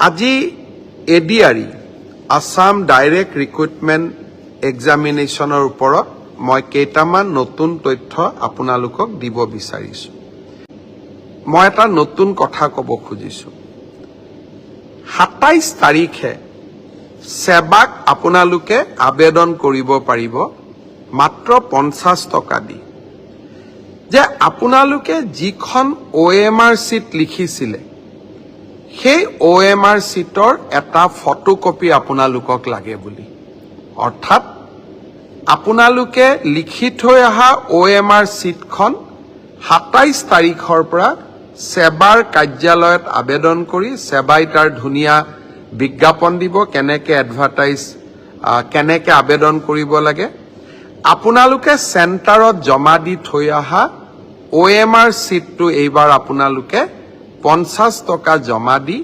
আজি ADRE Assam direct recruitment এক্সামিনেশ্যনৰ ওপৰত মই কেইটামান নতুন তথ্য আপোনালোকক দিব বিচাৰিছোঁ। মই এটা নতুন কথা ক'ব খুজিছোঁ। 27 তাৰিখে সেৱাক আপোনালোকে আবেদন কৰিব পাৰিব মাত্ৰ 50 টকা দি। যে আপোনালোকে যিখন OMR চিট লিখিছিলে সেই OMR চিটৰ এটা ফটোকপি আপোনালোকক লাগে বুলি। অৰ্থাৎ আপোনালোকে লিখি থৈ অহা OMR চিটখন 27 তাৰিখৰ পৰা সেৱাৰ কাৰ্যালয়ত আবেদন কৰি সেৱাই তাৰ ধুনীয়া বিজ্ঞাপন দিব কেনেকে এডভাৰটাইজ কেনেকে আবেদন কৰিব লাগে। আপোনালোকে চেণ্টাৰত জমা দি থৈ অহা OMR চিটটো এইবাৰ আপোনালোকে 50 টকা জমা দি